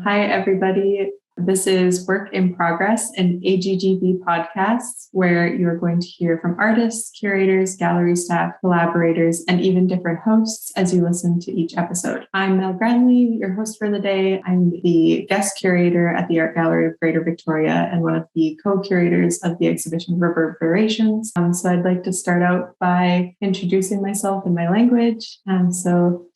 Hi, everybody. This is Work in Progress, an AGGV podcast where you're going to hear from artists, curators, gallery staff, collaborators, and even different hosts as you listen to each episode. I'm Mel Granley, your host for the day. I'm the guest curator at the Art Gallery of Greater Victoria and one of the co-curators of the exhibition Reverberations. So I'd like to start out by introducing myself in my language.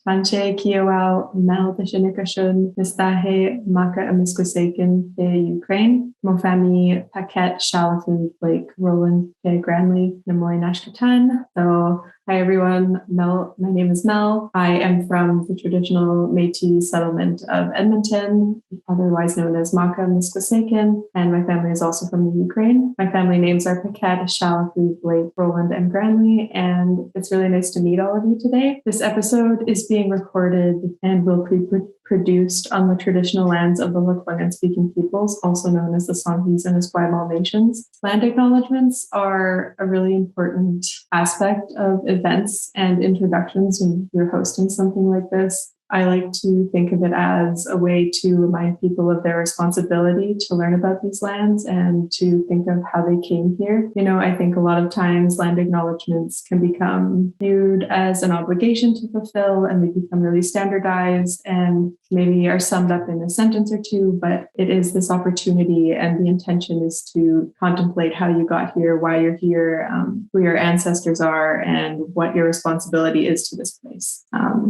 Tanche Kiawao Mel Tashinikashun Mistahe Maka Amiskusaken de Ukraine, Mofami Paquette Shalafu Blake Roland de Granley Namoy Nashkatan. So hi everyone, my name is Mel. I am from the traditional Métis settlement of Edmonton, otherwise known as Maka Amiskusaken, and my family is also from the Ukraine. My family names are Paquette Shalafu Blake Roland and Granley, and it's really nice to meet all of you today. This episode is being recorded and will be produced on the traditional lands of the Lekwungen-speaking peoples, also known as the Songhees and Esquimalt nations. Land acknowledgements are a really important aspect of events and introductions when you're hosting something like this. I like to think of it as a way to remind people of their responsibility to learn about these lands and to think of how they came here. I think a lot of times land acknowledgements can become viewed as an obligation to fulfill, and they become really standardized and maybe are summed up in a sentence or two, but it is this opportunity, and the intention is to contemplate how you got here, why you're here, who your ancestors are, and what your responsibility is to this place.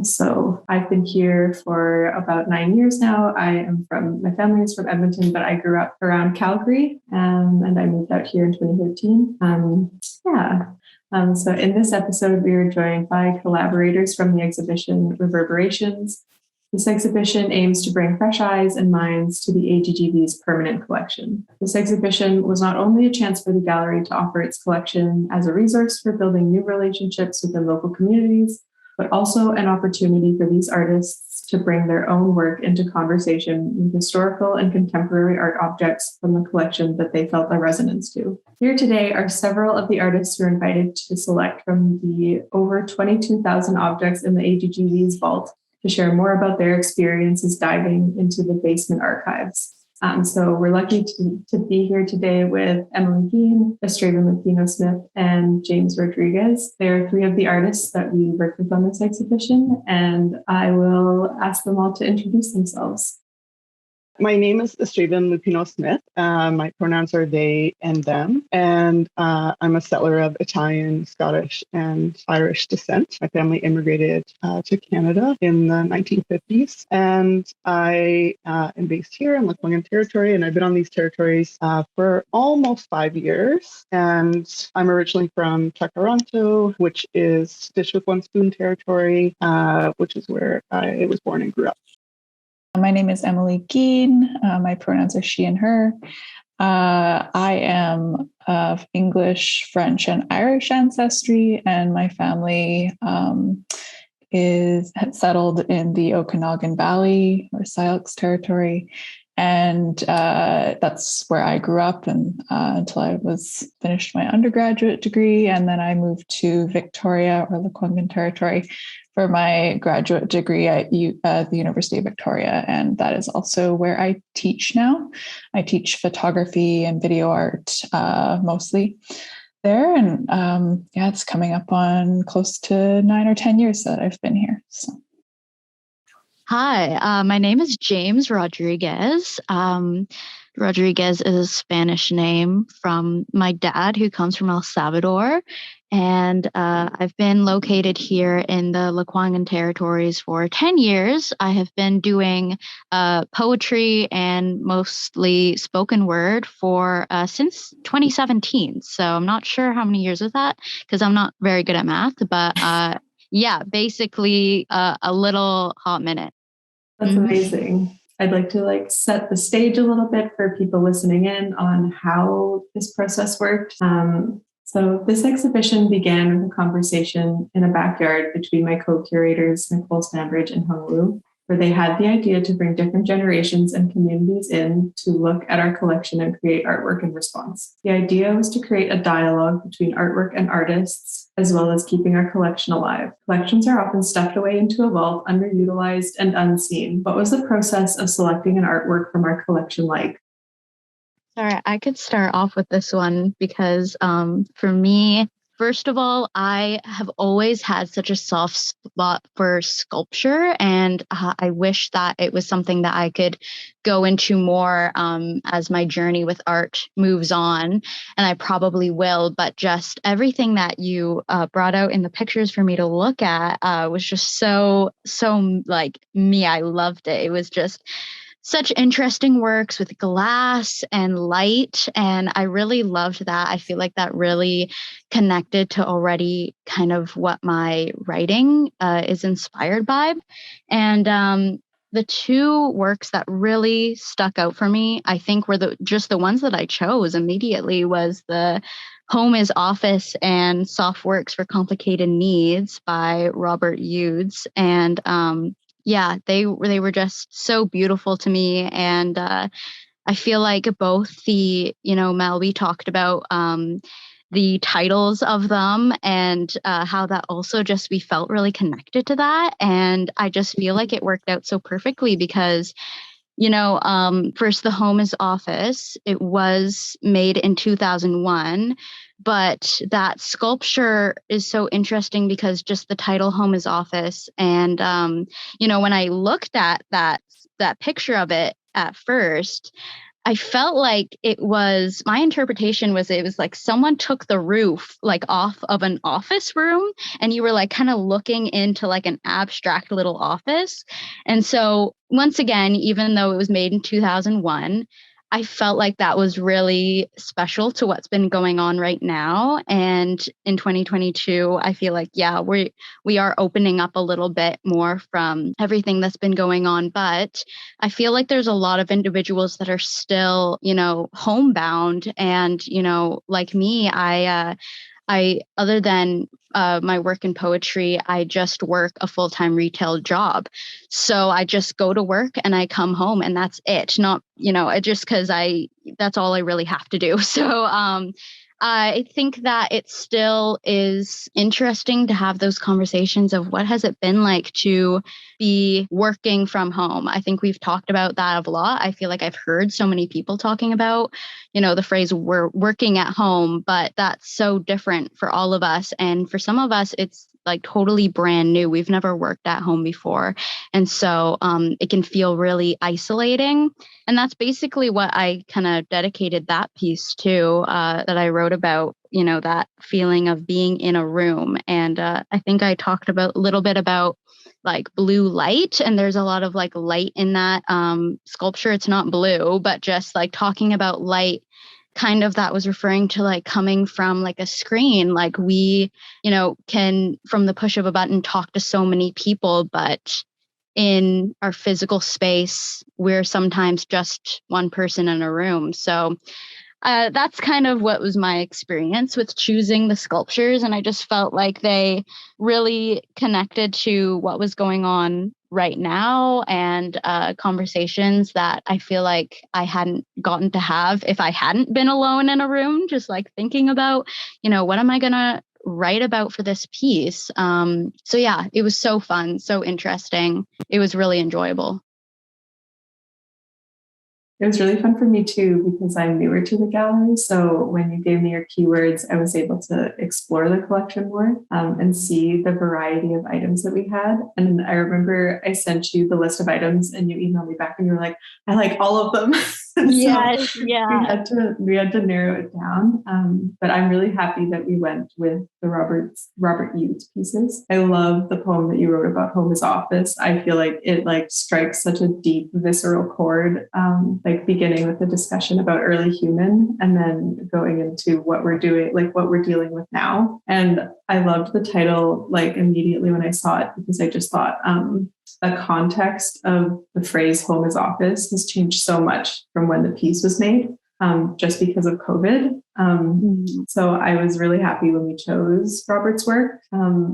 So I've been here for about 9 years now. My family is from Edmonton, but I grew up around Calgary, and I moved out here in 2013. So in this episode, we are joined by collaborators from the exhibition Reverberations. This exhibition aims to bring fresh eyes and minds to the AGGV's permanent collection. This exhibition was not only a chance for the gallery to offer its collection as a resource for building new relationships within local communities, but also an opportunity for these artists to bring their own work into conversation with historical and contemporary art objects from the collection that they felt a resonance to. Here today are several of the artists who are invited to select from the over 22,000 objects in the AGGV's vault to share more about their experiences diving into the basement archives. So we're lucky to be here today with Emily Gein, Estreva Lupino-Smith, and James Rodriguez. They are three of the artists that we worked with on this exhibition, and I will ask them all to introduce themselves. My name is Estreva Lupino-Smith. My pronouns are they and them, and I'm a settler of Italian, Scottish, and Irish descent. My family immigrated to Canada in the 1950s, and I am based here in Lekwungen territory, and I've been on these territories for almost 5 years. And I'm originally from Takaranto, which is Dishwik-Wanspoon territory, which is where I was born and grew up. My name is Emily Gein. My pronouns are she and her. I am of English, French, and Irish ancestry, and my family is settled in the Okanagan Valley or Syilx territory. And that's where I grew up and until I finished my undergraduate degree. And then I moved to Victoria or Lekwungen territory for my graduate degree at the University of Victoria. And that is also where I teach now. I teach photography and video art mostly there. And it's coming up on close to 9 or 10 years that I've been here. So. Hi, my name is James Rodriguez. Rodriguez is a Spanish name from my dad, who comes from El Salvador. And I've been located here in the Lekwungen territories for 10 years. I have been doing poetry and mostly spoken word for since 2017. So I'm not sure how many years is that because I'm not very good at math, but basically a little hot minute. That's amazing. I'd like to set the stage a little bit for people listening in on how this process worked. So this exhibition began with a conversation in a backyard between my co-curators, Nicole Stanbridge and Hung Wu. where they had the idea to bring different generations and communities in to look at our collection and create artwork in response. The idea was to create a dialogue between artwork and artists, as well as keeping our collection alive. Collections are often stuffed away into a vault, underutilized and unseen. What was the process of selecting an artwork from our collection like? Sorry, I could start off with this one because for me, first of all, I have always had such a soft spot for sculpture, and I wish that it was something that I could go into more as my journey with art moves on, and I probably will. But just everything that you brought out in the pictures for me to look at was just so like me. I loved it. It was just such interesting works with glass and light. And I really loved that. I feel like that really connected to already kind of what my writing is inspired by. And the two works that really stuck out for me, I think were just the ones that I chose immediately was the Home is Office and Soft Works for Complicated Needs by Robert Eudes. And yeah, they were just so beautiful to me. And I feel like both Mel, we talked about the titles of them and how that also just, we felt really connected to that. And I just feel like it worked out so perfectly because first, the Home is Office. It was made in 2001, but that sculpture is so interesting because just the title Home is Office. And, when I looked at that picture of it at first, I felt like my interpretation was it was like someone took the roof like off of an office room and you were like kind of looking into like an abstract little office. And so once again, even though it was made in 2001, I felt like that was really special to what's been going on right now. And in 2022, I feel like, yeah, we are opening up a little bit more from everything that's been going on. But I feel like there's a lot of individuals that are still, homebound. And, like me, I other than my work in poetry, I just work a full-time retail job. So I just go to work and I come home and that's it. Not, just because that's all I really have to do. So I think that it still is interesting to have those conversations of what has it been like to be working from home. I think we've talked about that a lot. I feel like I've heard so many people talking about, the phrase we're working at home, but that's so different for all of us. And for some of us, it's like totally brand new. We've never worked at home before. And so it can feel really isolating. And that's basically what I kind of dedicated that piece to, that I wrote about, that feeling of being in a room. And I think I talked about a little bit about like blue light, and there's a lot of like light in that sculpture. It's not blue, but just like talking about light, kind of that was referring to like coming from like a screen. Like we, can from the push of a button talk to so many people, but in our physical space, we're sometimes just one person in a room. So that's kind of what was my experience with choosing the sculptures. And I just felt like they really connected to what was going on right now and conversations that I feel like I hadn't gotten to have if I hadn't been alone in a room, just like thinking about, what am I going to write about for this piece? So yeah, it was so fun, so interesting. It was really enjoyable. It was really fun for me too, because I'm newer to the gallery. So when you gave me your keywords, I was able to explore the collection more and see the variety of items that we had. And I remember I sent you the list of items and you emailed me back and you were like, I like all of them. Yes, yeah. We had to narrow it down. But I'm really happy that we went with the Robert Eudes pieces. I love the poem that you wrote about Home is Office. I feel like it like strikes such a deep, visceral chord. Like beginning with the discussion about early human and then going into what we're doing, like what we're dealing with now. And I loved the title like immediately when I saw it, because I just thought the context of the phrase home is office has changed so much from when the piece was made. just because of COVID. So I was really happy when we chose Robert's work.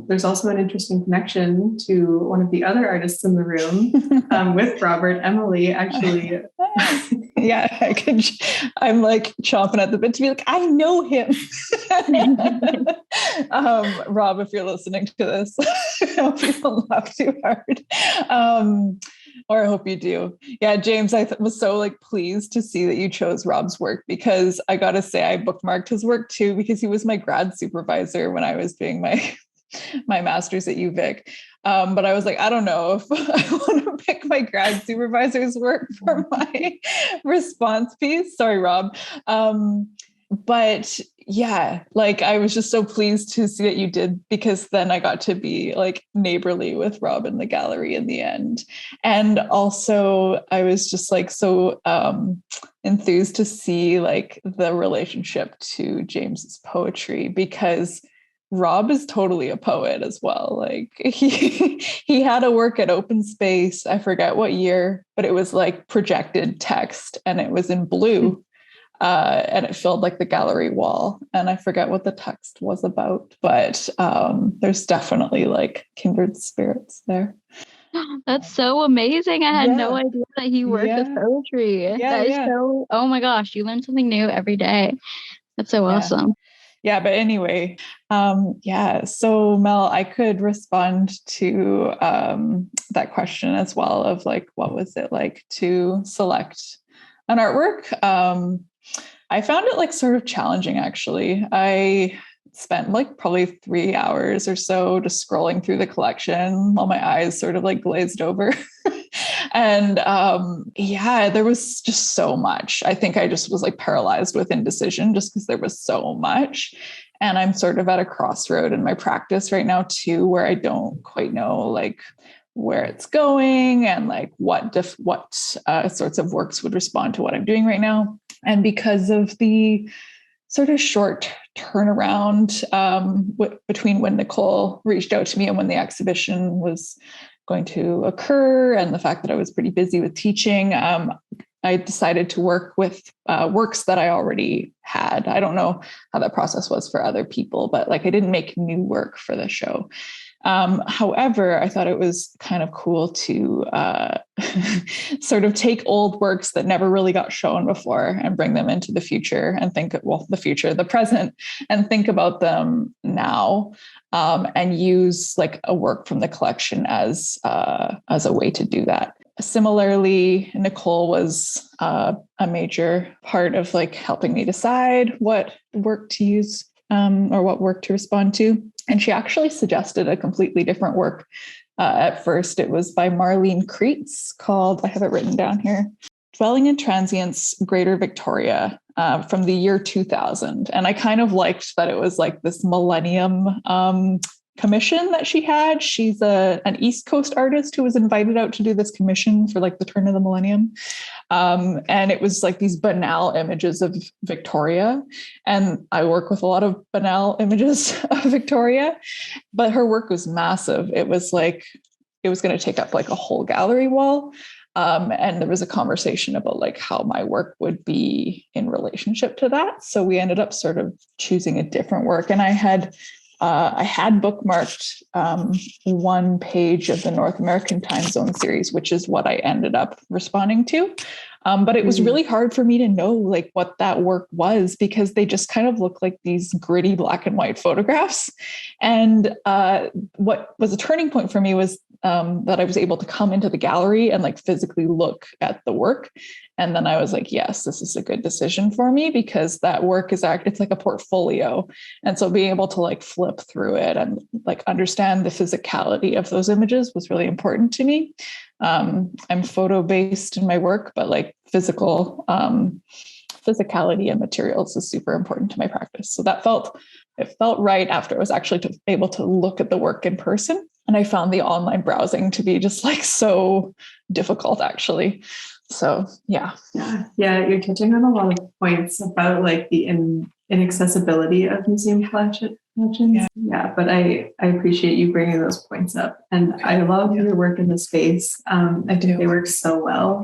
There's also an interesting connection to one of the other artists in the room with Robert, Emily, actually. Yeah, I'm like chomping at the bit to be like, I know him. Rob, if you're listening to this, I hope you don't laugh too hard. Or I hope you do. Yeah, James, I was so like pleased to see that you chose Rob's work, because I got to say I bookmarked his work too, because he was my grad supervisor when I was doing my master's at UVic. But I was like, I don't know if I want to pick my grad supervisor's work for my response piece. Sorry, Rob. But yeah, like I was just so pleased to see that you did, because then I got to be like neighborly with Rob in the gallery in the end. And also I was just like so enthused to see like the relationship to James's poetry, because Rob is totally a poet as well. Like he had a work at Open Space, I forget what year, but it was like projected text and it was in blue. And it filled like the gallery wall. And I forget what the text was about, but there's definitely like kindred spirits there. That's so amazing. I had no idea that he worked with poetry. That is so, oh my gosh, you learn something new every day. That's so awesome. Yeah, but anyway, so Mel, I could respond to that question as well of like, what was it like to select an artwork? I found it like sort of challenging, actually. I spent like probably 3 hours or so just scrolling through the collection while my eyes sort of like glazed over. And there was just so much. I think I just was like paralyzed with indecision just because there was so much. And I'm sort of at a crossroad in my practice right now too, where I don't quite know like where it's going and like what sorts of works would respond to what I'm doing right now. And because of the sort of short turnaround between when Nicole reached out to me and when the exhibition was going to occur, and the fact that I was pretty busy with teaching, I decided to work with works that I already had. I don't know how that process was for other people, but like I didn't make new work for the show. However, I thought it was kind of cool to sort of take old works that never really got shown before and bring them into the future and the present, and think about them now, and use like a work from the collection as a way to do that. Similarly, Nicole was a major part of like helping me decide what work to use or what work to respond to. And she actually suggested a completely different work. At first, it was by Marlene Kreitz called, I have it written down here, Dwelling in Transience, Greater Victoria, from the year 2000. And I kind of liked that it was like this millennium commission that she had. She's an East Coast artist who was invited out to do this commission for like the turn of the millennium. And it was like these banal images of Victoria. And I work with a lot of banal images of Victoria, but her work was massive. It was like, it was going to take up like a whole gallery wall. And there was a conversation about like how my work would be in relationship to that. So we ended up sort of choosing a different work. And I had bookmarked one page of the North American Time Zone series, which is what I ended up responding to. But it was really hard for me to know like what that work was, because they just kind of look like these gritty black and white photographs. And what was a turning point for me was that I was able to come into the gallery and like physically look at the work. And then I was like, yes, this is a good decision for me, because that work is it's like a portfolio. And so being able to like flip through it and like understand the physicality of those images was really important to me. I'm photo based in my work, but like physicality and materials is super important to my practice. So it felt right after I was actually able to look at the work in person. And I found the online browsing to be just like so difficult, actually. So, yeah. You're touching on a lot of points about like the inaccessibility of museum collections. Yeah, but I appreciate you bringing those points up. And I love your work in the space. I think they work so well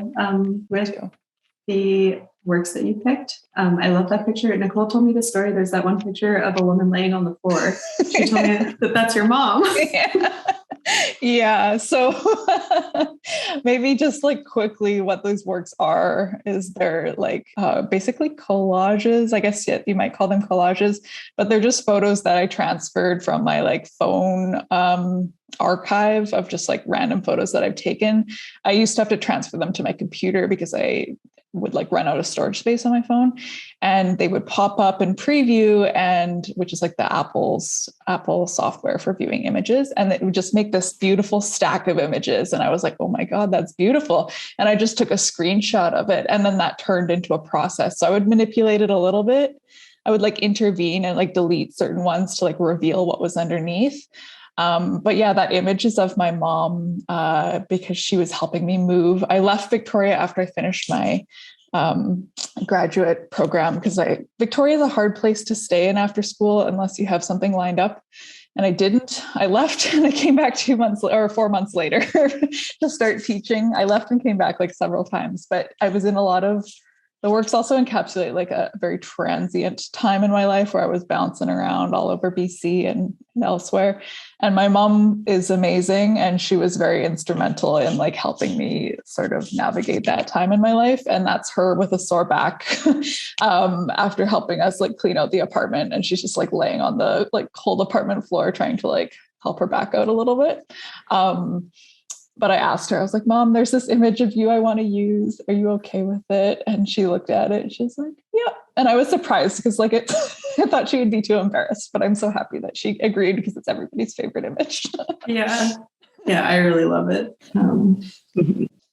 with the works that you picked. I love that picture. Nicole told me the story. There's that one picture of a woman laying on the floor. She told me that that's your mom. Yeah. So maybe just like quickly what those works are is they're like basically collages. I guess you might call them collages, but they're just photos that I transferred from my like phone archive of just like random photos that I've taken. I used to have to transfer them to my computer because I would like run out of storage space on my phone, and they would pop up in preview, and which is like the Apple software for viewing images, and it would just make this beautiful stack of images. And I was like, oh my God, that's beautiful. And I just took a screenshot of it, and then that turned into a process. So I would manipulate it a little bit. I would like intervene and like delete certain ones to like reveal what was underneath. But yeah, that image is of my mom because she was helping me move. I left Victoria after I finished my graduate program because Victoria is a hard place to stay in after school unless you have something lined up. And I didn't. I left and I came back 4 months later to start teaching. I left and came back like several times, but I was in a lot of the works also encapsulate like a very transient time in my life where I was bouncing around all over BC and elsewhere. And my mom is amazing. And she was very instrumental in like helping me sort of navigate that time in my life. And that's her with a sore back after helping us like clean out the apartment. And she's just like laying on the like cold apartment floor, trying to like help her back out a little bit. But I asked her, I was like, Mom, there's this image of you I want to use. Are you okay with it? And she looked at it and she's like, yeah. And I was surprised because like I thought she would be too embarrassed, but I'm so happy that she agreed because it's everybody's favorite image. Yeah. Yeah, I really love it.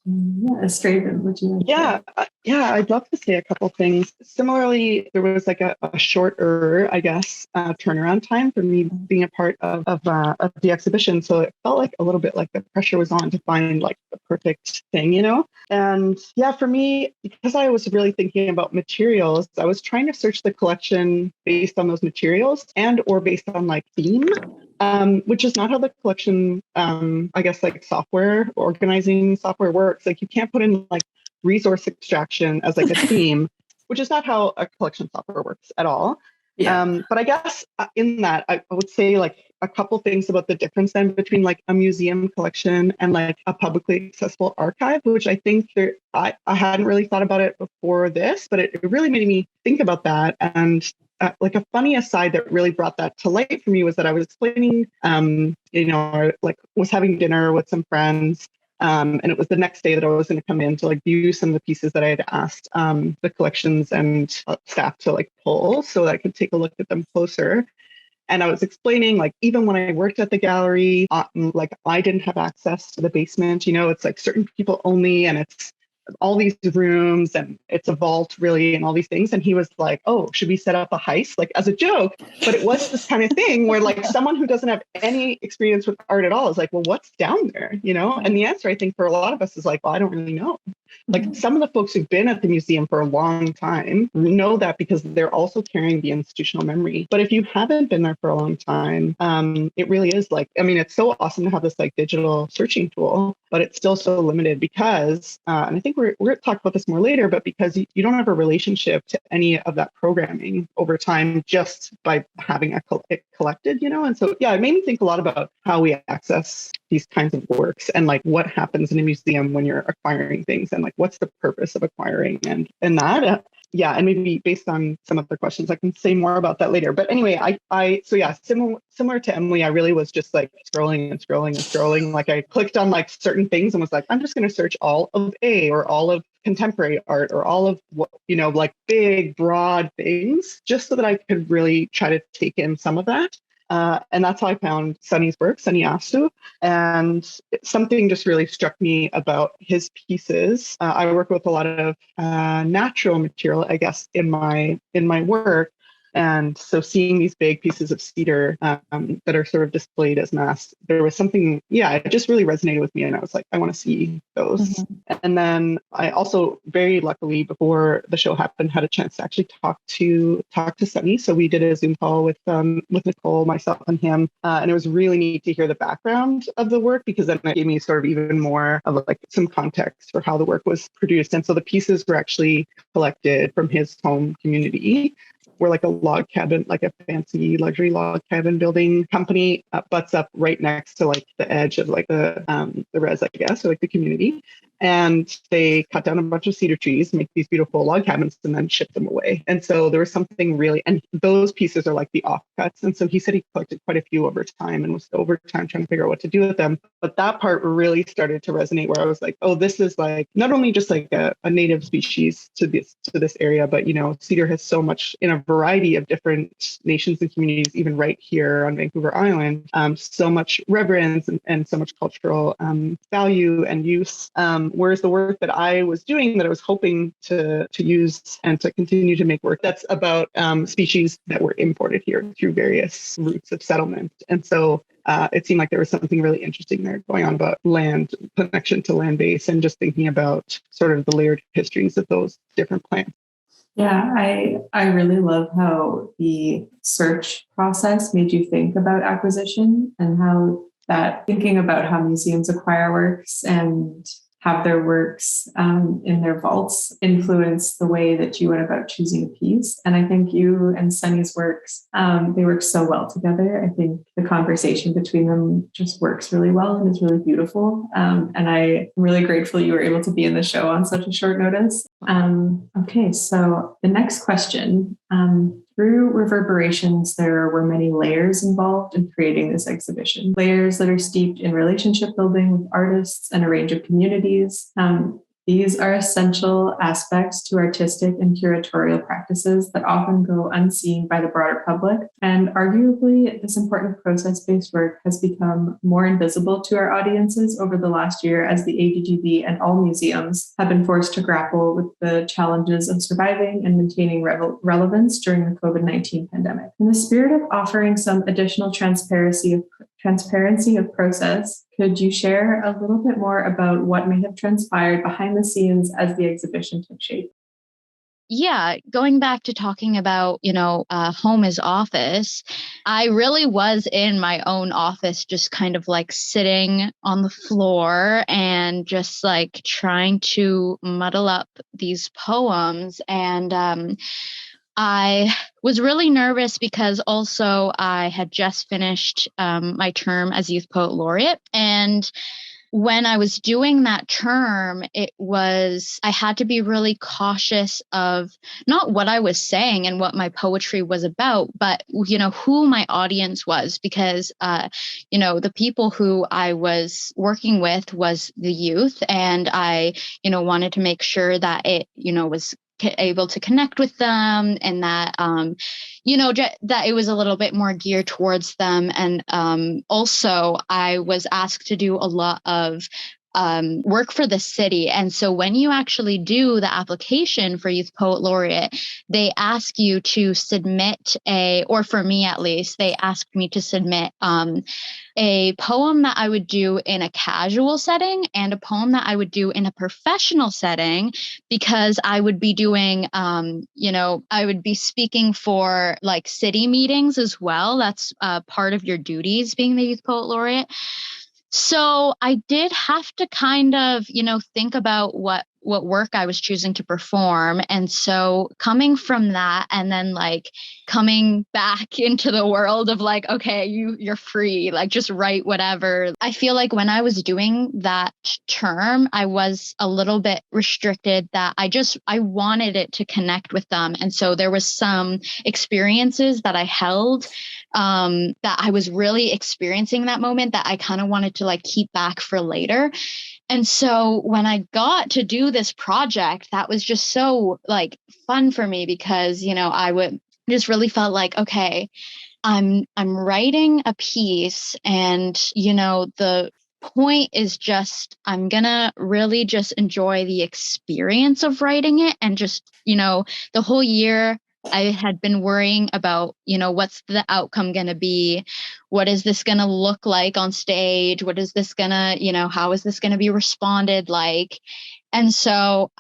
Yeah, Straven, would you like I'd love to say a couple things. Similarly, there was like a shorter, I guess, turnaround time for me being a part of the exhibition. So it felt like a little bit like the pressure was on to find like the perfect thing, you know? And yeah, for me, because I was really thinking about materials, I was trying to search the collection based on those materials and or based on like theme. Which is not how the collection, I guess, like organizing software works. Like you can't put in like resource extraction as like a theme, which is not how a collection software works at all. Yeah. But I guess in that, I would say like a couple things about the difference then between like a museum collection and like a publicly accessible archive, which I think I hadn't really thought about it before this, but it really made me think about that. And like a funny aside that really brought that to light for me was that I was explaining, like was having dinner with some friends, and it was the next day that I was going to come in to like view some of the pieces that I had asked the collections and staff to like pull so that I could take a look at them closer. And I was explaining, like, even when I worked at the gallery, like I didn't have access to the basement, you know, it's like certain people only, and it's all these rooms and it's a vault really and all these things. And he was like, oh, should we set up a heist? Like as a joke. But it was this kind of thing where like someone who doesn't have any experience with art at all is like, well, what's down there? You know? And the answer I think for a lot of us is like, well, I don't really know. Like some of the folks who've been at the museum for a long time know that because they're also carrying the institutional memory. But if you haven't been there for a long time, it really is like, I mean, it's so awesome to have this like digital searching tool, but it's still so limited because, and I think we're going to talk about this more later, but because you don't have a relationship to any of that programming over time just by having it collected, you know? And so, yeah, it made me think a lot about how we access these kinds of works and like what happens in a museum when you're acquiring things and like what's the purpose of acquiring and that. Yeah, and maybe based on some of the questions, I can say more about that later. But anyway, so yeah, similar to Emily, I really was just like scrolling and scrolling and scrolling. Like I clicked on like certain things and was like, I'm just going to search all of or all of contemporary art or all of what, you know, like big, broad things, just so that I could really try to take in some of that. And that's how I found Sunny's work, Sunny Astu. And something just really struck me about his pieces. I work with a lot of natural material, I guess, in my work. And so seeing these big pieces of cedar that are sort of displayed as masts, there was something, yeah, it just really resonated with me. And I was like, I want to see those. And then I also very luckily before the show happened had a chance to actually talk to Sunny. So we did a Zoom call with Nicole, myself, and him, and it was really neat to hear the background of the work, because then it gave me sort of even more of like some context for how the work was produced. And so the pieces were actually collected from his home community, where like a log cabin, like a fancy luxury log cabin building company butts up right next to like the edge of like the res, I guess, or like the community. And they cut down a bunch of cedar trees, make these beautiful log cabins, and then ship them away. And so there was something really, and those pieces are like the offcuts. And so he said he collected quite a few over time and was over time trying to figure out what to do with them. But that part really started to resonate, where I was like, oh, this is like not only just like a native species to this area, but you know, cedar has so much in a variety of different nations and communities, even right here on Vancouver Island, so much reverence and so much cultural value and use. Whereas the work that I was doing, that I was hoping to use and to continue to make work, that's about species that were imported here through various routes of settlement. And so it seemed like there was something really interesting there going on about land, connection to land base, and just thinking about sort of the layered histories of those different plants. Yeah, I really love how the search process made you think about acquisition, and how that thinking about how museums acquire works and have their works in their vaults influence the way that you went about choosing a piece. And I think you and Sunny's works, they work so well together. I think the conversation between them just works really well and is really beautiful. And I'm really grateful you were able to be in the show on such a short notice. Okay, so the next question. Through Reverberations, there were many layers involved in creating this exhibition. Layers that are steeped in relationship building with artists and a range of communities. These are essential aspects to artistic and curatorial practices that often go unseen by the broader public. And arguably, this important process-based work has become more invisible to our audiences over the last year, as the AGGV and all museums have been forced to grapple with the challenges of surviving and maintaining relevance during the COVID-19 pandemic. In the spirit of offering some additional transparency of process, could you share a little bit more about what may have transpired behind the scenes as the exhibition took shape? Yeah, going back to talking about, home is office, I really was in my own office, just kind of like sitting on the floor and just like trying to muddle up these poems. And I was really nervous because also I had just finished my term as Youth Poet Laureate. And when I was doing that term, I had to be really cautious of not what I was saying and what my poetry was about, but, who my audience was, because, the people who I was working with was the youth, and I, wanted to make sure that it, was able to connect with them, and that that it was a little bit more geared towards them. And also I was asked to do a lot of work for the city. And so when you actually do the application for Youth Poet Laureate, they ask you to submit or for me at least, they asked me to submit a poem that I would do in a casual setting and a poem that I would do in a professional setting, because I would be doing, I would be speaking for like city meetings as well. That's part of your duties being the Youth Poet Laureate. So I did have to kind of, think about what work I was choosing to perform. And so coming from that, and then like coming back into the world of like, okay, you're free, like just write whatever. I feel like when I was doing that term, I was a little bit restricted, that I wanted it to connect with them. And so there was some experiences that I held that I was really experiencing that moment, that I kind of wanted to like keep back for later. And so when I got to do this project, that was just so like fun for me, because, I would just really felt like, okay, I'm writing a piece, and, the point is just, I'm gonna really just enjoy the experience of writing it, and just, the whole year I had been worrying about, what's the outcome going to be? What is this going to look like on stage? What is this going to, how is this going to be responded like? And so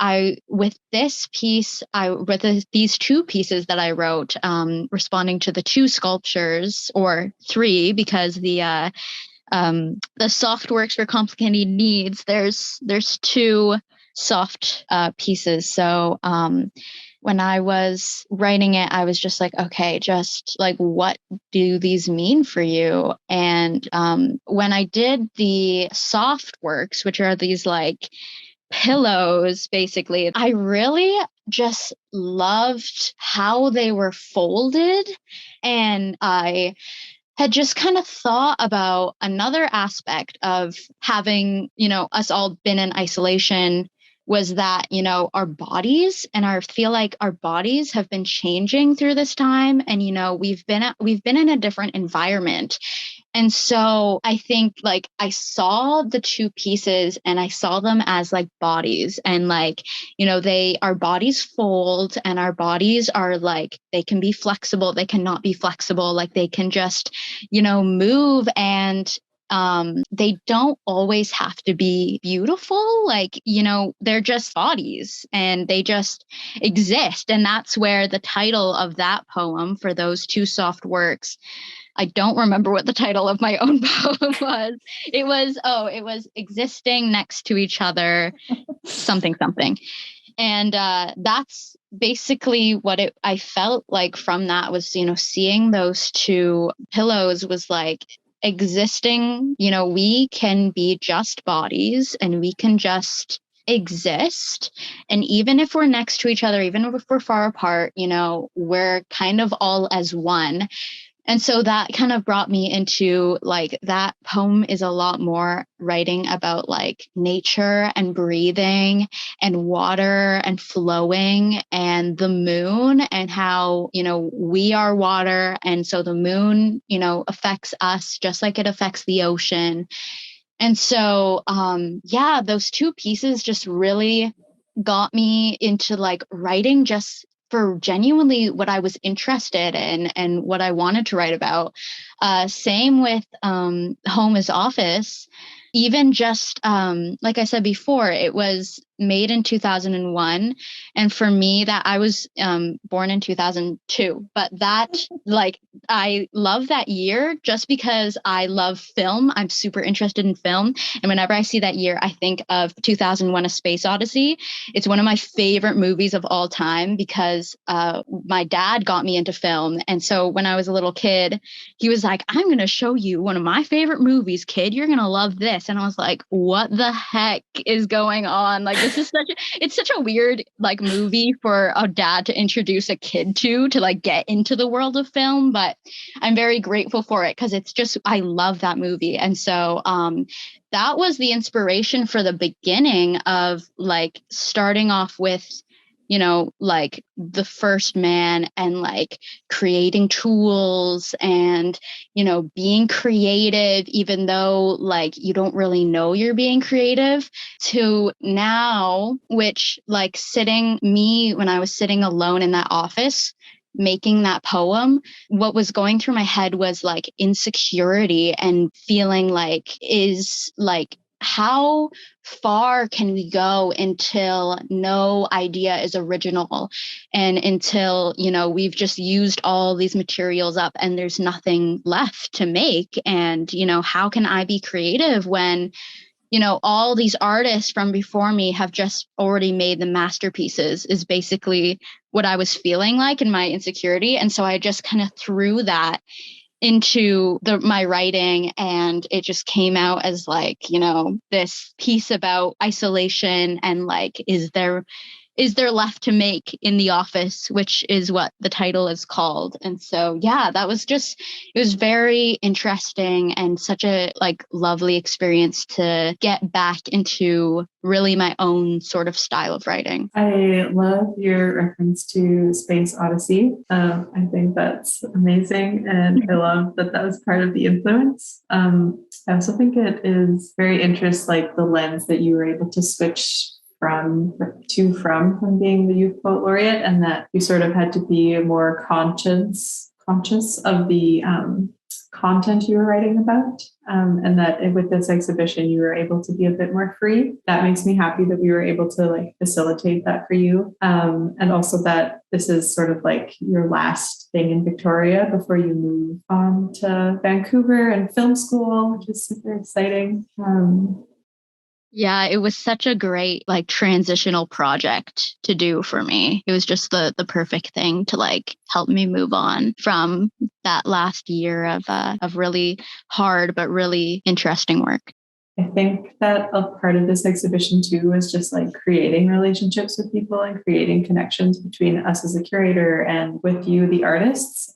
with this piece, these two pieces that I wrote, responding to the two sculptures, or three, because the soft works for complicated needs, there's two soft pieces. So when I was writing it, I was just like, okay, just like, what do these mean for you? And when I did the soft works, which are these like pillows, basically, I really just loved how they were folded. And I had just kind of thought about another aspect of having, us all been in isolation, was that, our bodies, and I feel like our bodies have been changing through this time. And, we've been in a different environment. And so I think like I saw the two pieces and I saw them as like bodies, and like, our bodies fold, and our bodies are like, they can be flexible, they cannot be flexible, like they can just, move, and they don't always have to be beautiful. Like, they're just bodies and they just exist. And that's where the title of that poem, for those two soft works, I don't remember what the title of my own poem was. It was Existing Next to Each Other, something. And that's basically what I felt like from that was, seeing those two pillows was like existing, we can be just bodies and we can just exist. And even if we're next to each other, even if we're far apart, we're kind of all as one. And so that kind of brought me into like, that poem is a lot more writing about like nature and breathing and water and flowing and the moon, and how, we are water. And so the moon, affects us just like it affects the ocean. And so, those two pieces just really got me into like writing just for genuinely what I was interested in and what I wanted to write about. Same with Home is Office. Even just like I said before, it was made in 2001. And for me, that I was born in 2002. But that, like, I love that year just because I love film. I'm super interested in film. And whenever I see that year, I think of 2001: A Space Odyssey. It's one of my favorite movies of all time because my dad got me into film. And so when I was a little kid, he was like, I'm going to show you one of my favorite movies, kid. You're going to love this. And I was like, what the heck is going on? Like, this is it's such a weird like movie for a dad to introduce a kid to like get into the world of film. But I'm very grateful for it because it's just, I love that movie. And so that was the inspiration for the beginning of like starting off with, like the first man and like creating tools and, being creative, even though like you don't really know you're being creative, to now, which like when I was sitting alone in that office, making that poem, what was going through my head was like insecurity and feeling like, is like, how far can we go until no idea is original, and until, we've just used all these materials up and there's nothing left to make? And, how can I be creative when, all these artists from before me have just already made the masterpieces, is basically what I was feeling like in my insecurity. And so I just kind of threw that into my writing, and it just came out as like, this piece about isolation and like, is there left to make in the office, which is what the title is called. And so, that was just, it was very interesting and such a like lovely experience to get back into really my own sort of style of writing. I love your reference to Space Odyssey. I think that's amazing. And I love that was part of the influence. I also think it is very interesting, like the lens that you were able to switch from being the Youth Poet Laureate, and that you sort of had to be more conscious of the content you were writing about, and that with this exhibition you were able to be a bit more free. That makes me happy that we were able to like facilitate that for you, and also that this is sort of like your last thing in Victoria before you move on to Vancouver and film school, which is super exciting. Yeah, it was such a great like transitional project to do for me. It was just the perfect thing to like help me move on from that last year of really hard but really interesting work. I think that a part of this exhibition too is just like creating relationships with people and creating connections between us as a curator and with you, the artists.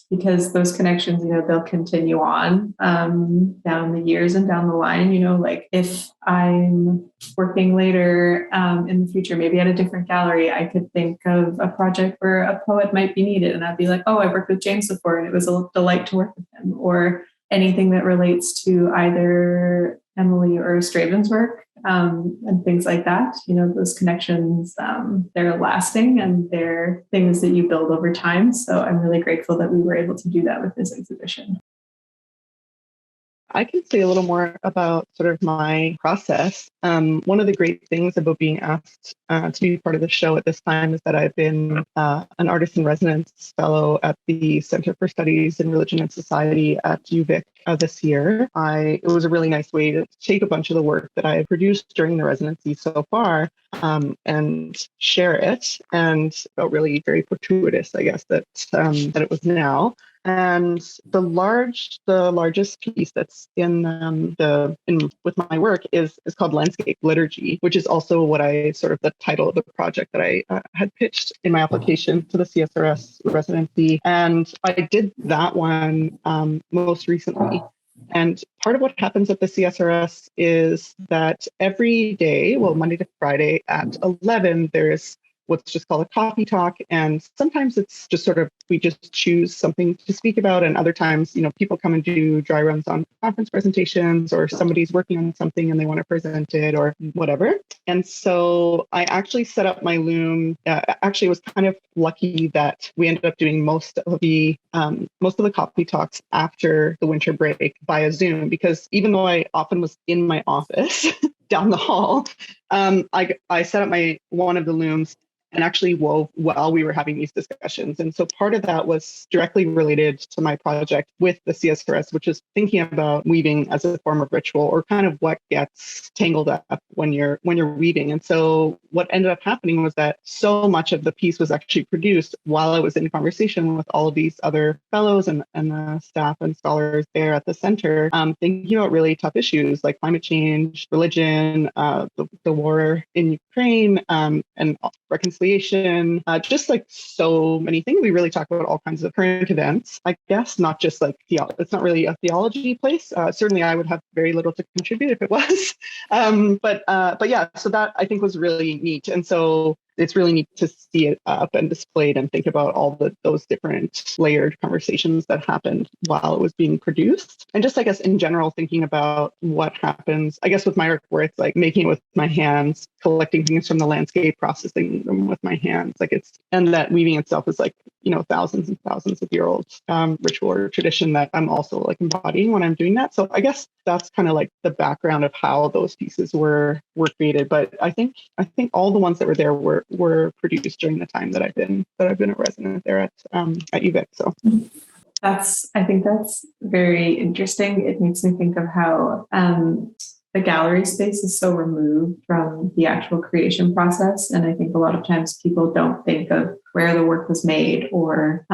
Because those connections, they'll continue on down the years and down the line. Like if I'm working later in the future, maybe at a different gallery, I could think of a project where a poet might be needed. And I'd be like, oh, I worked with James before and it was a delight to work with him. Or anything that relates to either Emily or Straven's work and things like that. Those connections, they're lasting and they're things that you build over time. So I'm really grateful that we were able to do that with this exhibition. I can say a little more about sort of my process. One of the great things about being asked to be part of the show at this time is that I've been an artist in residence fellow at the Center for Studies in Religion and Society at UVic this year. It was a really nice way to take a bunch of the work that I have produced during the residency so far and share it. And it felt really very fortuitous, I guess, that it was now. And the largest piece that's in with my work is called Landscape Liturgy, which is also what the title of the project that I had pitched in my application to the CSRS residency. And I did that one most recently. And part of what happens at the CSRS is that every day, Monday to Friday at 11, there's what's just called a coffee talk. And sometimes it's just sort of, we just choose something to speak about. And other times, people come and do dry runs on conference presentations, or somebody's working on something and they want to present it or whatever. And so I actually set up my Loom. Actually, it was kind of lucky that we ended up doing most of the coffee talks after the winter break via Zoom, because even though I often was in my office down the hall, I set up one of the looms and actually wove while we were having these discussions. And so part of that was directly related to my project with the CSRS, which is thinking about weaving as a form of ritual, or kind of what gets tangled up when you're weaving. And so what ended up happening was that so much of the piece was actually produced while I was in conversation with all of these other fellows and the staff and scholars there at the center, thinking about really tough issues like climate change, religion, the war in Ukraine, and reconciliation, just like so many things. We really talk about all kinds of current events, I guess, not just like it's not really a theology place. Certainly I would have very little to contribute if it was. But yeah, so that I think was really neat. And so it's really neat to see it up and displayed and think about all those different layered conversations that happened while it was being produced. And just, I guess, in general, thinking about what happens, I guess, with my work where it's like making it with my hands, collecting things from the landscape, processing them with my hands. And that weaving itself is like, thousands and thousands of year old ritual or tradition that I'm also like embodying when I'm doing that. So I guess that's kind of like the background of how those pieces were created. But I think all the ones that were there were produced during the time that I've been a resident there at UVic. So I think that's very interesting. It makes me think of how the gallery space is so removed from the actual creation process. And I think a lot of times people don't think of where the work was made or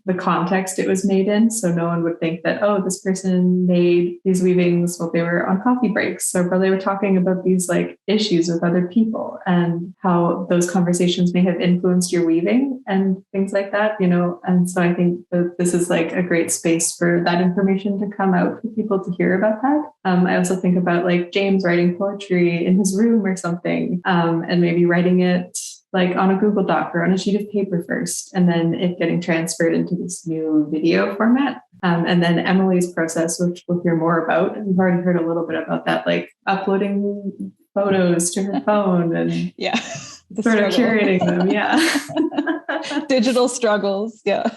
the context it was made in. So no one would think that, oh, this person made these weavings while they were on coffee breaks, or while they were talking about these like issues with other people, and how those conversations may have influenced your weaving and things like that, And so I think that this is like a great space for that information to come out for people to hear about that. I also think about like James writing poetry in his room or something, and maybe writing it like on a Google Doc or on a sheet of paper first, and then it getting transferred into this new video format. And then Emily's process, which we'll hear more about. And we've already heard a little bit about that, like uploading photos to her phone and Yeah. The sort of struggle. curating them. Yeah. Digital struggles. Yeah.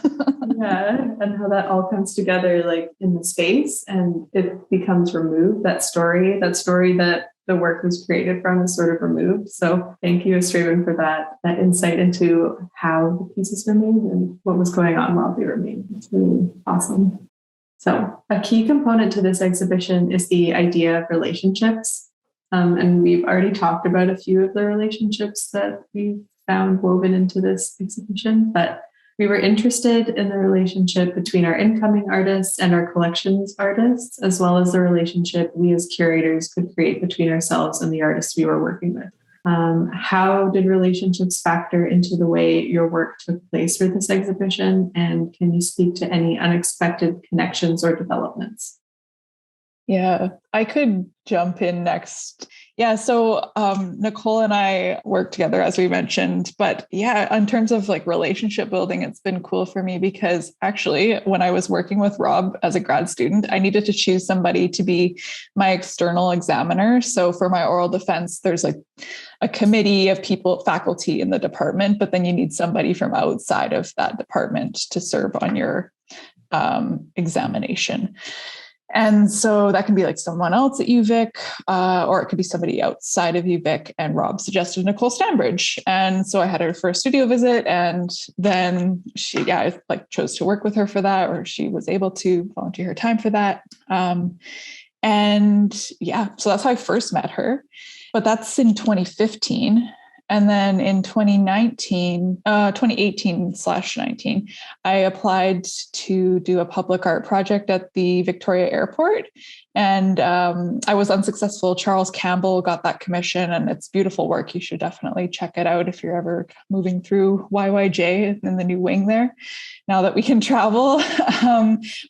Yeah. And how that all comes together like in the space and it becomes removed. That story that the work was created from is sort of removed. So thank you, Straven, for that insight into how the pieces were made and what was going on while they were made. It's really awesome. So a key component to this exhibition is the idea of relationships. And we've already talked about a few of the relationships that we found woven into this exhibition, but we were interested in the relationship between our incoming artists and our collections artists, as well as the relationship we as curators could create between ourselves and the artists we were working with. How did relationships factor into the way your work took place for this exhibition? And can you speak to any unexpected connections or developments? Yeah, I could jump in next. Yeah, so Nicole and I work together, as we mentioned. But yeah, in terms of like relationship building, it's been cool for me because actually, when I was working with Rob as a grad student, I needed to choose somebody to be my external examiner. So for my oral defense, there's like a committee of people, faculty in the department, but then you need somebody from outside of that department to serve on your examination. And so that can be like someone else at UVic, or it could be somebody outside of UVic. And Rob suggested Nicole Stanbridge. And so I had her for a studio visit. And then I chose to work with her for that, or she was able to volunteer her time for that. So that's how I first met her. But that's in 2015. And then in 2018/19, I applied to do a public art project at the Victoria Airport. And I was unsuccessful. Charles Campbell got that commission, and it's beautiful work. You should definitely check it out if you're ever moving through YYJ in the new wing there, now that we can travel.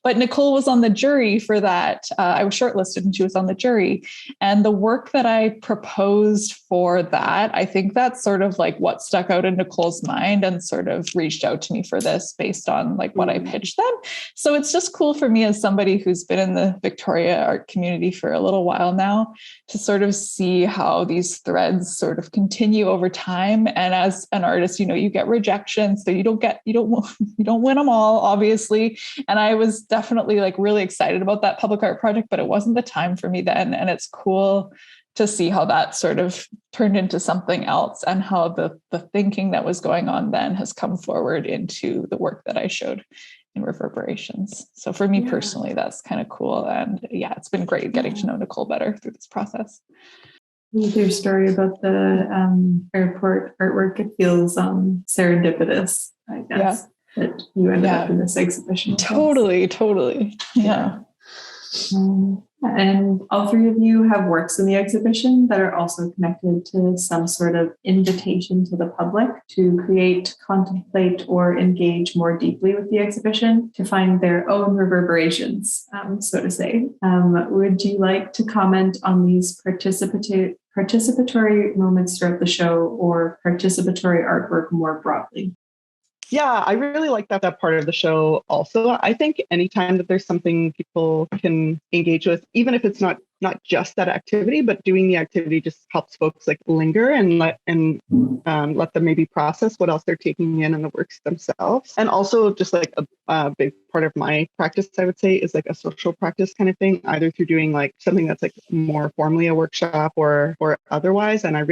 But Nicole was on the jury for that. I was shortlisted and she was on the jury. And the work that I proposed for that, I think that's sort of like what stuck out in Nicole's mind and sort of reached out to me for this based on like what I pitched them. So it's just cool for me as somebody who's been in the Victoria art community for a little while now to sort of see how these threads sort of continue over time. And as an artist, you get rejection, so you don't win them all, obviously. And I was definitely like really excited about that public art project, but it wasn't the time for me then. And it's cool to see how that sort of turned into something else and how the thinking that was going on then has come forward into the work that I showed in Reverberations. So for me personally, that's kind of cool. And yeah, it's been great getting to know Nicole better through this process. With your story about the airport artwork, it feels serendipitous, I guess, that you ended up in this exhibition. Totally. Yeah. And all three of you have works in the exhibition that are also connected to some sort of invitation to the public to create, contemplate, or engage more deeply with the exhibition to find their own reverberations, so to say. Would you like to comment on these participatory moments throughout the show or participatory artwork more broadly? Yeah, I really like that part of the show also. I think anytime that there's something people can engage with, even if it's not just that activity, but doing the activity just helps folks like linger and let them maybe process what else they're taking in the works themselves. And also just like a big part of my practice, I would say, is like a social practice kind of thing, either through doing like something that's like more formally a workshop or otherwise. And I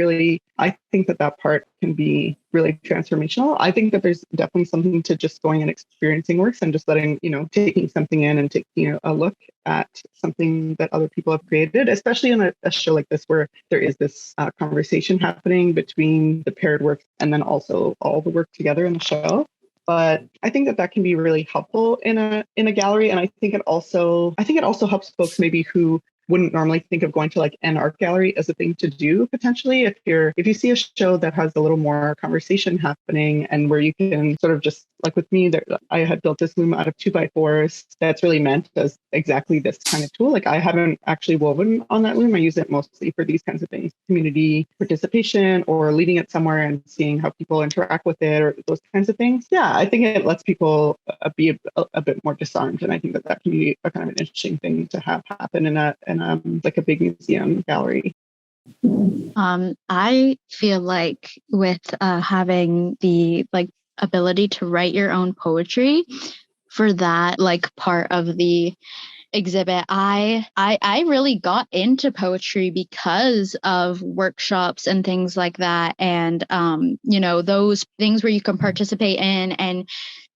think that part can be really transformational. I think that there's definitely something to just going and experiencing works and just letting, taking something in and taking a look at something that other people have created, especially in a show like this where there is this conversation happening between the paired work and then also all the work together in the show. But I think that can be really helpful in a gallery, and I think it also helps folks maybe who wouldn't normally think of going to like an art gallery as a thing to do potentially. If you see a show that has a little more conversation happening and where you can sort of just like with me, I had built this loom out of 2x4s that's really meant as exactly this kind of tool. Like I haven't actually woven on that loom. I use it mostly for these kinds of things, community participation or leaving it somewhere and seeing how people interact with it or those kinds of things. Yeah, I think it lets people be a bit more disarmed. And I think that can be a kind of an interesting thing to have happen in a big museum gallery. I feel like with having the ability to write your own poetry for that part of the exhibit, I really got into poetry because of workshops and things like that, and those things where you can participate in and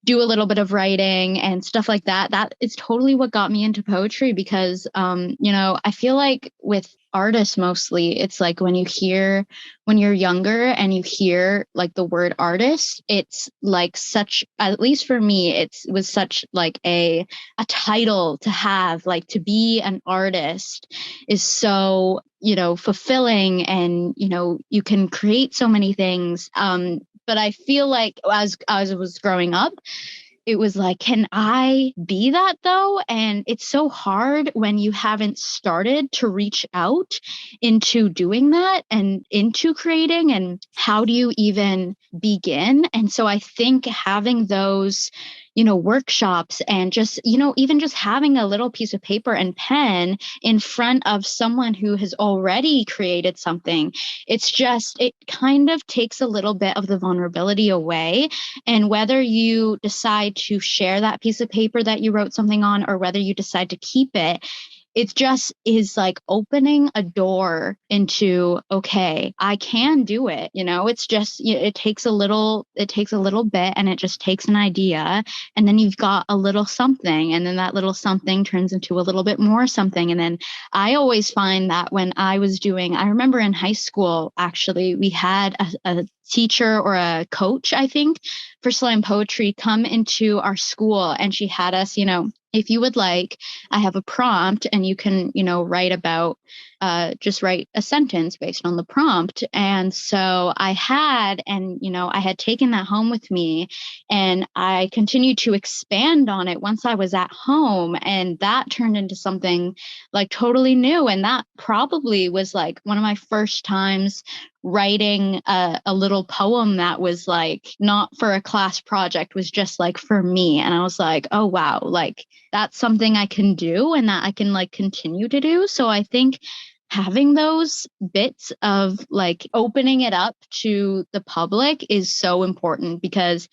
do a little bit of writing and stuff like that. That is totally what got me into poetry because, I feel like with artists mostly, it's like when you're younger and you hear like the word artist, it's like such, at least for me, it was such like a title to have, like to be an artist is so, fulfilling, and, you can create so many things. But I feel like as I was growing up, it was like, can I be that though? And it's so hard when you haven't started to reach out into doing that and into creating. And how do you even begin? And so I think having those, workshops and just, even just having a little piece of paper and pen in front of someone who has already created something, it kind of takes a little bit of the vulnerability away. And whether you decide to share that piece of paper that you wrote something on, or whether you decide to keep it, it just is like opening a door into, okay, I can do it. It's just, it takes a little bit, and it just takes an idea, and then you've got a little something, and then that little something turns into a little bit more something. And then I always find that when I remember in high school, actually, we had a teacher or a coach, I think, for slam poetry come into our school, and she had us, if you would like, I have a prompt, and you can, just write a sentence based on the prompt. And so I had taken that home with me, and I continued to expand on it once I was at home. And that turned into something like totally new. And that probably was like one of my first times writing a little poem that was like not for a class project, was just like for me. And I was like, oh, wow, like that's something I can do and that I can like continue to do. So I think having those bits of like opening it up to the public is so important, because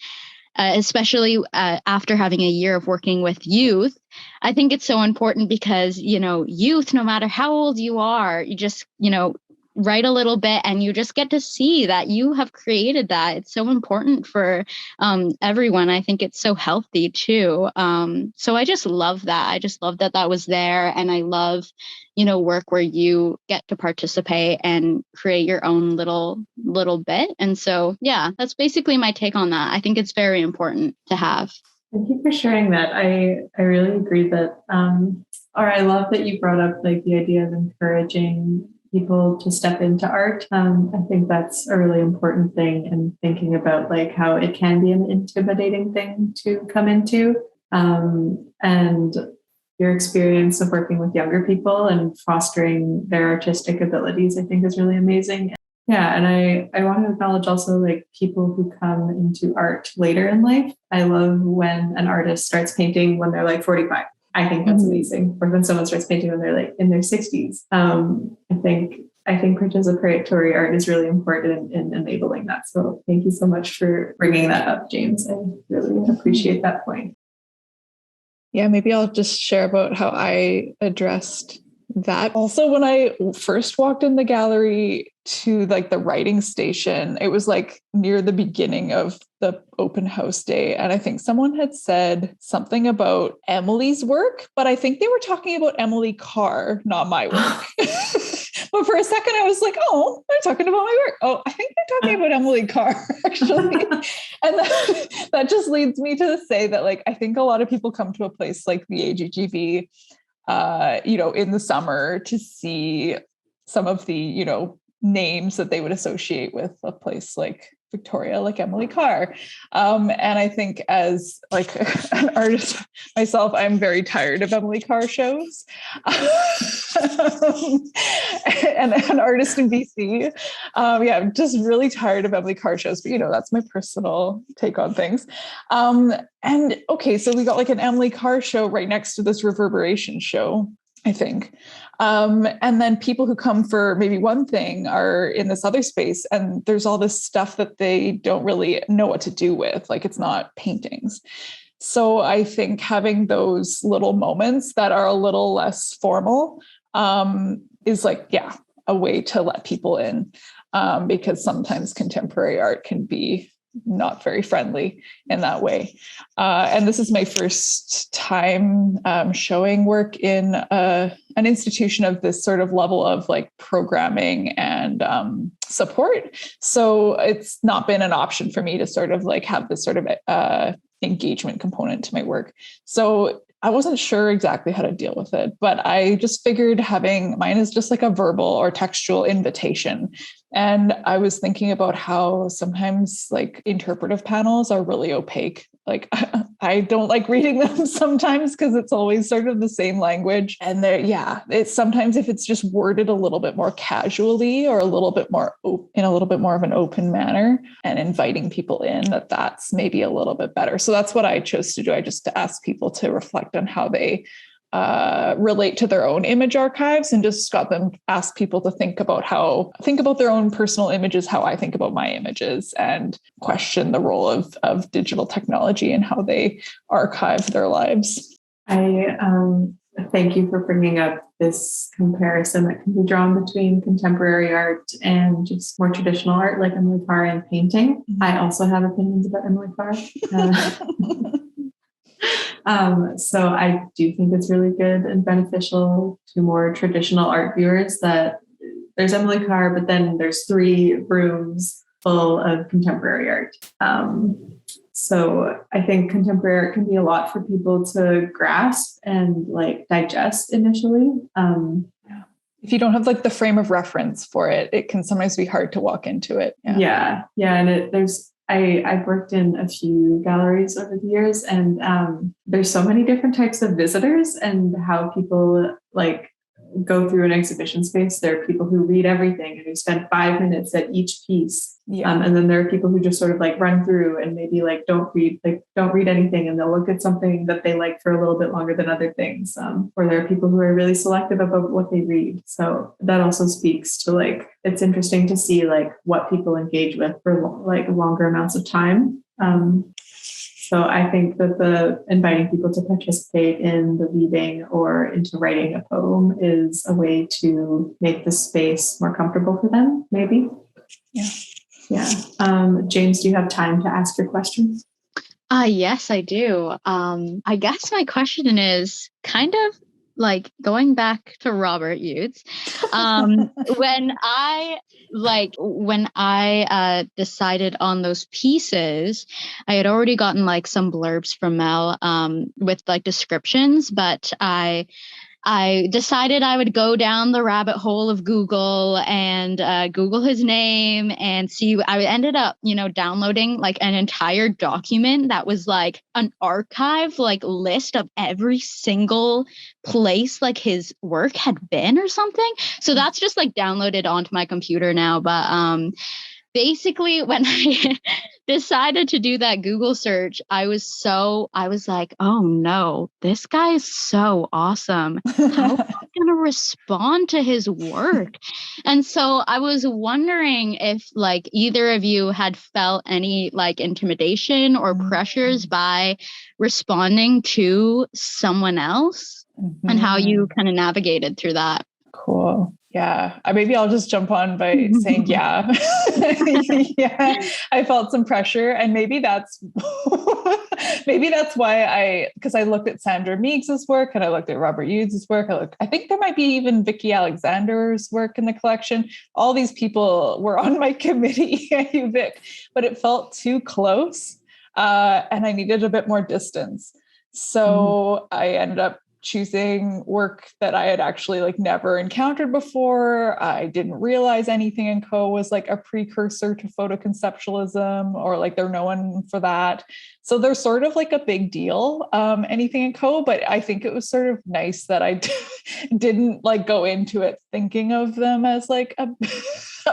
especially after having a year of working with youth, I think it's so important because, youth, no matter how old you are, you just, write a little bit and you just get to see that you have created that. It's so important for everyone. I think it's so healthy too. So I just love that. I just love that that was there. And I love, work where you get to participate and create your own little bit. And so, yeah, that's basically my take on that. I think it's very important to have. Thank you for sharing that. I really agree that, or I love that you brought up like the idea of encouraging people to step into art. I think that's a really important thing, and thinking about like how it can be an intimidating thing to come into. And your experience of working with younger people and fostering their artistic abilities, I think is really amazing. Yeah, and I want to acknowledge also like people who come into art later in life. I love when an artist starts painting when they're like 45. I think that's amazing. Or when someone starts painting when they're like in their 60s. I think participatory art is really important in enabling that. So thank you so much for bringing that up, James. I really appreciate that point. Yeah, maybe I'll just share about how I addressed that. Also, when I first walked in the gallery to like the writing station, it was like near the beginning of the open house day. And I think someone had said something about Emily's work, but I think they were talking about Emily Carr, not my work. But for a second, I was like, oh, they're talking about my work. Oh, I think they're talking about Emily Carr, actually. And that just leads me to say that, like, I think a lot of people come to a place like the AGGV, in the summer to see some of the, names that they would associate with a place like Victoria, like Emily Carr. And I think as like an artist myself, I'm very tired of Emily Carr shows. And an artist in BC. I'm just really tired of Emily Carr shows, but that's my personal take on things. And okay, so we got like an Emily Carr show right next to this Reverberation show. I think. And then people who come for maybe one thing are in this other space, and there's all this stuff that they don't really know what to do with, like it's not paintings. So I think having those little moments that are a little less formal is like, yeah, a way to let people in, because sometimes contemporary art can be not very friendly in that way. And this is my first time showing work in an institution of this sort of level of like programming and support. So it's not been an option for me to sort of like have this sort of engagement component to my work. So I wasn't sure exactly how to deal with it, but I just figured having mine is just like a verbal or textual invitation. And I was thinking about how sometimes like interpretive panels are really opaque. Like I don't like reading them sometimes because it's always sort of the same language. And it's sometimes if it's just worded a little bit more casually or a little bit more in a little bit more of an open manner and inviting people in, that's maybe a little bit better. So that's what I chose to do. I just asked people to reflect on how they relate to their own image archives, and just got them ask people to think about their own personal images, how I think about my images, and question the role of digital technology and how they archive their lives. I thank you for bringing up this comparison that can be drawn between contemporary art and just more traditional art like Emily Carr and painting. I also have opinions about Emily Carr. So I do think it's really good and beneficial to more traditional art viewers that there's Emily Carr, but then there's 3 rooms full of contemporary art. So I think contemporary art can be a lot for people to grasp and like digest initially. If you don't have like the frame of reference for it, it can sometimes be hard to walk into it. Yeah. And I've worked in a few galleries over the years, and there's so many different types of visitors and how people like go through an exhibition space. There are people who read everything and who spend 5 minutes at each piece. And then there are people who just sort of like run through and maybe like don't read anything, and they'll look at something that they like for a little bit longer than other things. Or there are people who are really selective about what they read. So that also speaks to like, it's interesting to see like what people engage with for like longer amounts of time. So I think that inviting people to participate in the reading or into writing a poem is a way to make the space more comfortable for them, maybe. Yeah. James, do you have time to ask your questions? Yes, I do. I guess my question is kind of like going back to Robert Yeats. When I decided on those pieces, I had already gotten like some blurbs from Mel with like descriptions, but I decided I would go down the rabbit hole of Google and Google his name and see. I ended up, downloading like an entire document that was like an archive, like list of every single place like his work had been or something. So that's just like downloaded onto my computer now. But basically, when I decided to do that Google search, I was like, oh no, this guy is so awesome. How am I going to respond to his work? And so I was wondering if like either of you had felt any like intimidation or pressures by responding to someone else, and how you kind of navigated through that. Cool. Yeah. Maybe I'll just jump on by saying, yeah, I felt some pressure, and maybe that's why because I looked at Sandra Meags's work and I looked at Robert Yeats's work. I think there might be even Vicky Alexander's work in the collection. All these people were on my committee at UVic, but it felt too close. And I needed a bit more distance. So I ended up choosing work that I had actually like never encountered before. I didn't realize Anything and Co was like a precursor to photoconceptualism, or like they're known for that. So they're sort of like a big deal, Anything and Co. But I think it was sort of nice that I didn't like go into it thinking of them as like a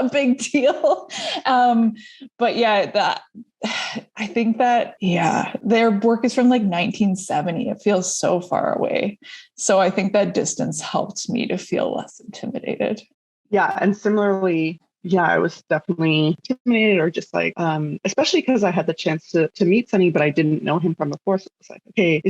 big deal. But yeah, I think think that, yeah, their work is from like 1970. It feels so far away. So I think that distance helped me to feel less intimidated. Yeah. And similarly, yeah, I was definitely intimidated or just like, especially because I had the chance to meet Sunny, but I didn't know him from before. So it's like, okay,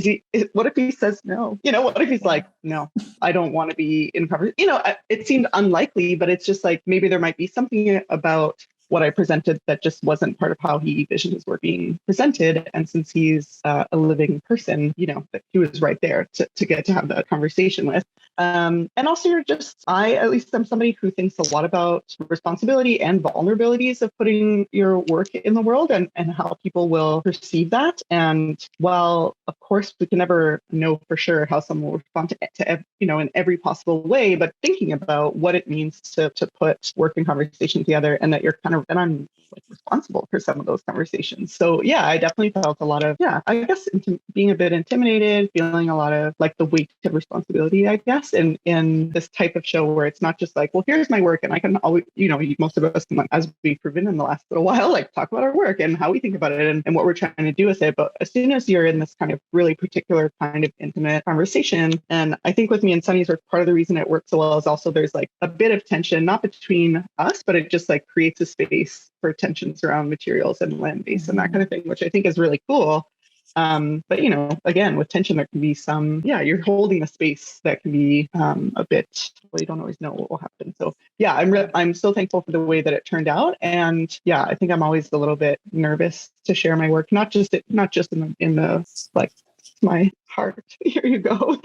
what if he says no? What if he's like, no, I don't want to be in conversation? It seemed unlikely, but it's just like, maybe there might be something about what I presented that just wasn't part of how he envisioned his work being presented. And since he's a living person, that he was right there to get to have that conversation with. And also I at least am somebody who thinks a lot about responsibility and vulnerabilities of putting your work in the world and how people will perceive that. And while, of course, we can never know for sure how someone will respond to in every possible way, but thinking about what it means to put work and conversation together and that and I'm like responsible for some of those conversations. So yeah, I definitely felt a lot of, I guess being a bit intimidated, feeling a lot of like the weight of responsibility, I guess, in this type of show where it's not just like, well, here's my work and I can always, most of us, as we've proven in the last little while, like talk about our work and how we think about it and what we're trying to do with it. But as soon as you're in this kind of really particular kind of intimate conversation, and I think with me and Sunny's work, part of the reason it works so well is also there's like a bit of tension, not between us, but it just like creates a space for tensions around materials and land base and that kind of thing, which I think is really cool. But again, with tension, there can be some, you're holding a space that can be a bit, well, you don't always know what will happen. So yeah, I'm so thankful for the way that it turned out. And yeah, I think I'm always a little bit nervous to share my work, not just in the like my heart, here you go,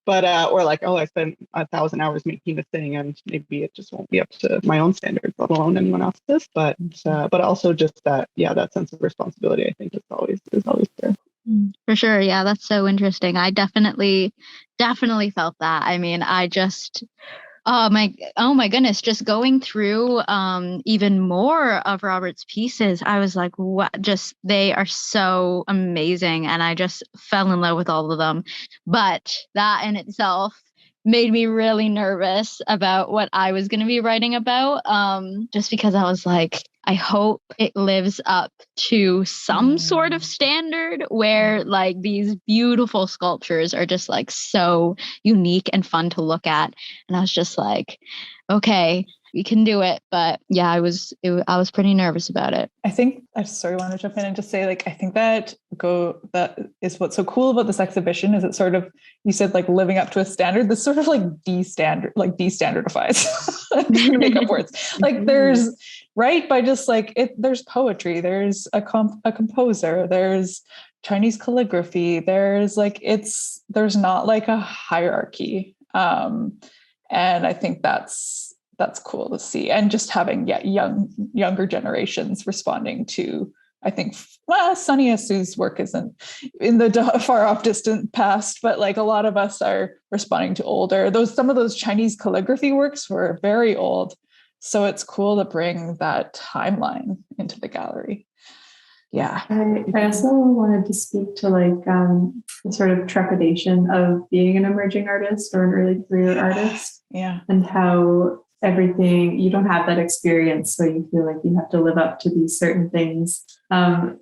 but or like, oh, I spent 1,000 hours making this thing and maybe it just won't be up to my own standards, let alone anyone else's. But also just that, that sense of responsibility, I think is always there. For sure. Yeah, that's so interesting. I definitely felt that. I mean, oh my goodness, just going through even more of Robert's pieces, I was like, what, just, they are so amazing. And I just fell in love with all of them. But that in itself made me really nervous about what I was going to be writing about, just because I was like, I hope it lives up to some sort of standard where like these beautiful sculptures are just like so unique and fun to look at. And I was just like, okay, we can do it. But yeah, I was pretty nervous about it. I think I want to jump in and just say, like, I think that is what's so cool about this exhibition is it sort of, you said like living up to a standard, this sort of like destandardifies, make up words. Like there's, right, by just like there's poetry, there's a composer, there's Chinese calligraphy, there's not like a hierarchy. And I think that's cool to see. And just having younger generations responding to, I think, Sunny Asu's work isn't in the far off distant past, but like a lot of us are responding to older. Some of those Chinese calligraphy works were very old. So it's cool to bring that timeline into the gallery. Yeah. I also wanted to speak to like the sort of trepidation of being an emerging artist or an early career artist. Yeah. And how everything, you don't have that experience, so you feel like you have to live up to these certain things.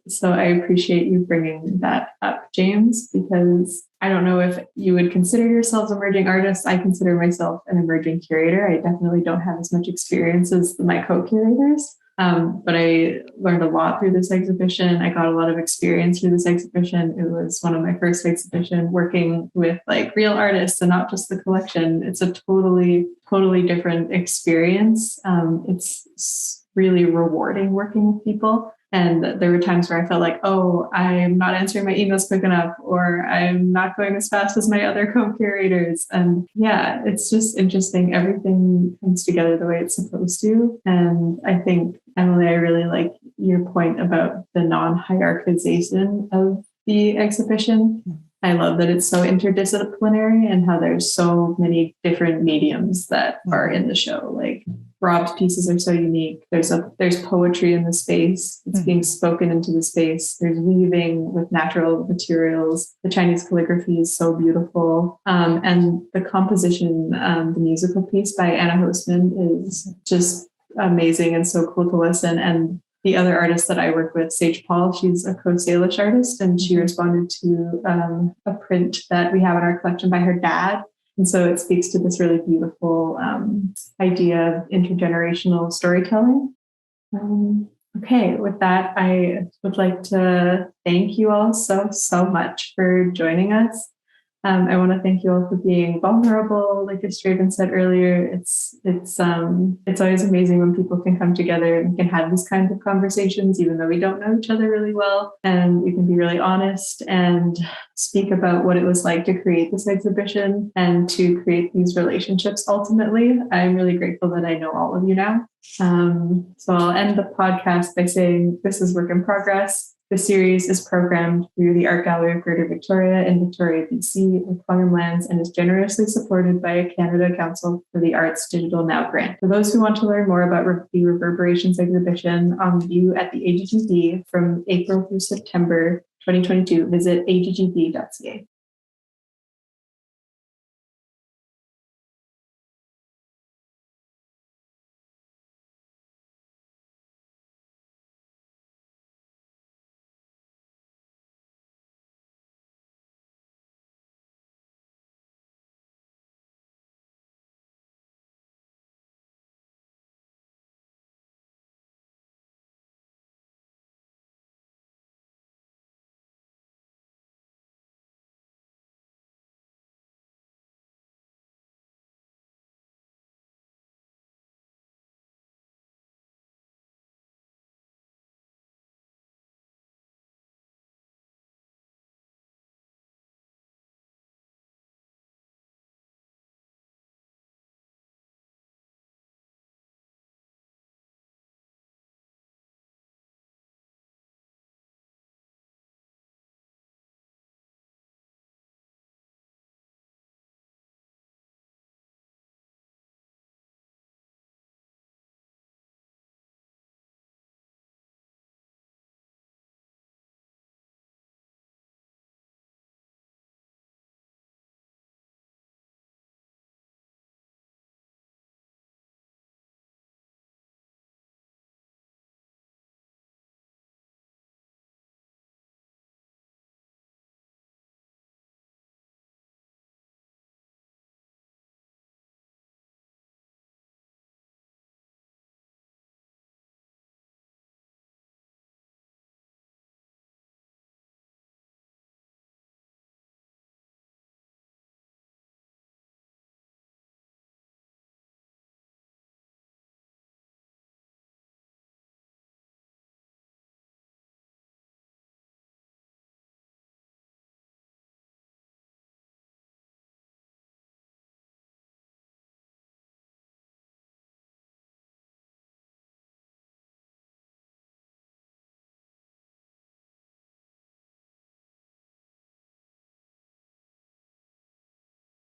So I appreciate you bringing that up, James, because I don't know if you would consider yourselves emerging artists. I consider myself an emerging curator. I definitely don't have as much experience as my co-curators. But I learned a lot through this exhibition. I got a lot of experience through this exhibition. It was one of my first exhibitions working with like real artists and not just the collection. It's a totally different experience. It's really rewarding working with people. And there were times where I felt like, oh, I'm not answering my emails quick enough, or I'm not going as fast as my other co-curators. And yeah, it's just interesting. Everything comes together the way it's supposed to. And I think, Emily, I really like your point about the non-hierarchization of the exhibition. I love that it's so interdisciplinary and how there's so many different mediums that are in the show. Like Rob's pieces are so unique. There's poetry in the space. It's being spoken into the space. There's weaving with natural materials. The Chinese calligraphy is so beautiful. And the composition, the musical piece by Anna Hostman is just amazing and so cool to listen. And the other artist that I work with, Sage Paul, she's a Coast Salish artist, and she responded to a print that we have in our collection by her dad. And so it speaks to this really beautiful idea of intergenerational storytelling. Okay, with that, I would like to thank you all so much for joining us. I want to thank you all for being vulnerable. Like as Straven said earlier, it's always amazing when people can come together and can have these kinds of conversations, even though we don't know each other really well, and we can be really honest and speak about what it was like to create this exhibition and to create these relationships. Ultimately, I'm really grateful that I know all of you now. So I'll end the podcast by saying this is Work in Progress. The series is programmed through the Art Gallery of Greater Victoria in Victoria, BC, with Clungham Lands, and is generously supported by a Canada Council for the Arts Digital Now grant. For those who want to learn more about the Reverberations exhibition on view at the AGGV from April through September 2022, visit aggv.ca.